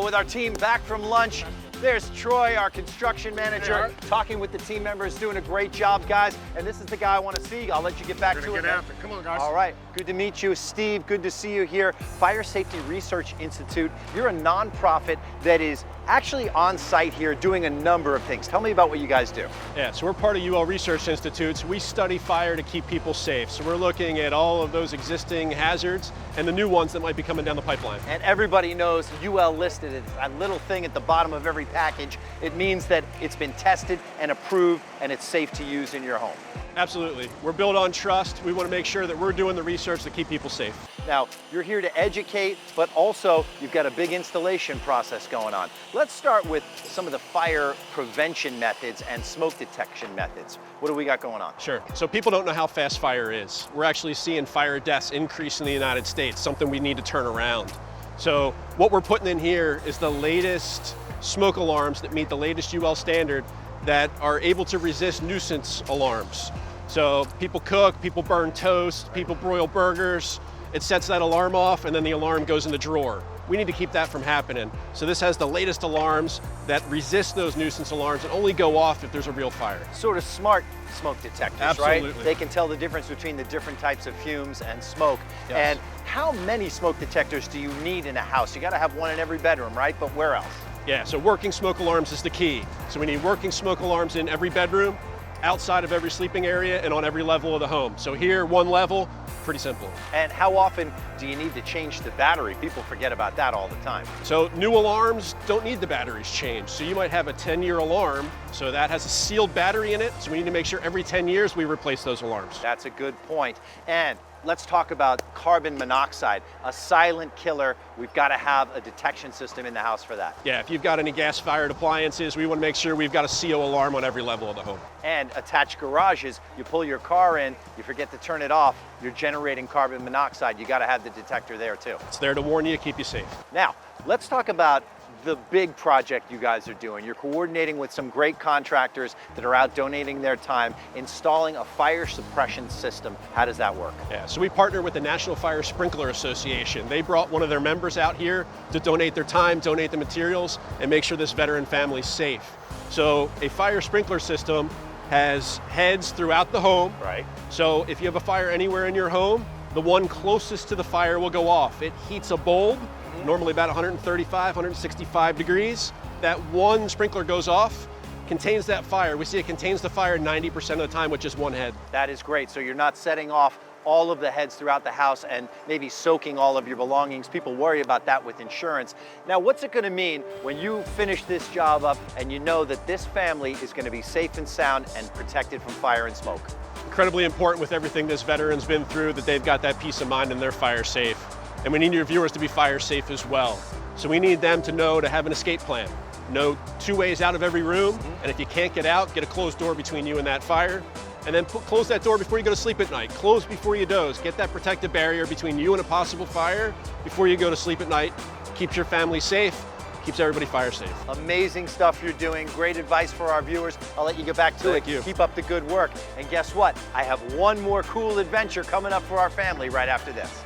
with our team back from lunch. There's Troy, our construction manager, talking with the team members, doing a great job, guys. And this is the guy I want to see. I'll let you get back to it. Come on, guys. All right, good to meet you. Steve, good to see you here. Fire Safety Research Institute. You're a nonprofit that is actually on site here doing a number of things. Tell me about what you guys do. Yeah, so we're part of UL Research Institutes. We study fire to keep people safe. So we're looking at all of those existing hazards and the new ones that might be coming down the pipeline. And everybody knows UL listed is a little thing at the bottom of every package. It means that it's been tested and approved and it's safe to use in your home. Absolutely. We're built on trust. We want to make sure that we're doing the research to keep people safe. Now, you're here to educate, but also you've got a big installation process going on. Let's start with some of the fire prevention methods and smoke detection methods. What do we got going on? Sure. So people don't know how fast fire is. We're actually seeing fire deaths increase in the United States, something we need to turn around. So what we're putting in here is the latest smoke alarms that meet the latest UL standard that are able to resist nuisance alarms. So people cook, people burn toast, people broil burgers, it sets that alarm off and then the alarm goes in the drawer. We need to keep that from happening. So this has the latest alarms that resist those nuisance alarms and only go off if there's a real fire. Sort of smart smoke detectors, Absolutely. right? They can tell the difference between the different types of fumes and smoke. Yes. And how many smoke detectors do you need in a house? You gotta have one in every bedroom, right? But where else? Yeah, so working smoke alarms is the key. So we need working smoke alarms in every bedroom, outside of every sleeping area, and on every level of the home. So here, one level, pretty simple. And how often do you need to change the battery? People forget about that all the time. So new alarms don't need the batteries changed. So you might have a 10-year alarm, so that has a sealed battery in it. So we need to make sure every 10 years we replace those alarms. That's a good point. And let's talk about carbon monoxide, a silent killer. We've got to have a detection system in the house for that. Yeah, if you've got any gas-fired appliances, we want to make sure we've got a CO alarm on every level of the home. And attached garages, you pull your car in, you forget to turn it off, you're generating carbon monoxide. You got to have the detector there too. It's there to warn you, keep you safe. Now, let's talk about the big project you guys are doing. You're coordinating with some great contractors that are out donating their time, installing a fire suppression system. How does that work? Yeah, so we partner with the National Fire Sprinkler Association. They brought one of their members out here to donate their time, donate the materials, and make sure this veteran family's safe. So a fire sprinkler system has heads throughout the home. Right. So if you have a fire anywhere in your home, the one closest to the fire will go off. It heats a bulb, normally about 135, 165 degrees. That one sprinkler goes off, contains that fire. We see it contains the fire 90% of the time with just one head. That is great. So you're not setting off all of the heads throughout the house and maybe soaking all of your belongings. People worry about that with insurance. Now, what's it gonna mean when you finish this job up and you know that this family is gonna be safe and sound and protected from fire and smoke? Incredibly important with everything this veteran's been through that they've got that peace of mind and they're fire safe. And we need your viewers to be fire safe as well. So we need them to know to have an escape plan. Know 2 ways out of every room, and if you can't get out, get a closed door between you and that fire. And then close that door before you go to sleep at night. Close before you doze. Get that protective barrier between you and a possible fire before you go to sleep at night. Keeps your family safe, keeps everybody fire safe. Amazing stuff you're doing. Great advice for our viewers. I'll let you get back to it. Thank you. Keep up the good work. And guess what? I have one more cool adventure coming up for our family right after this.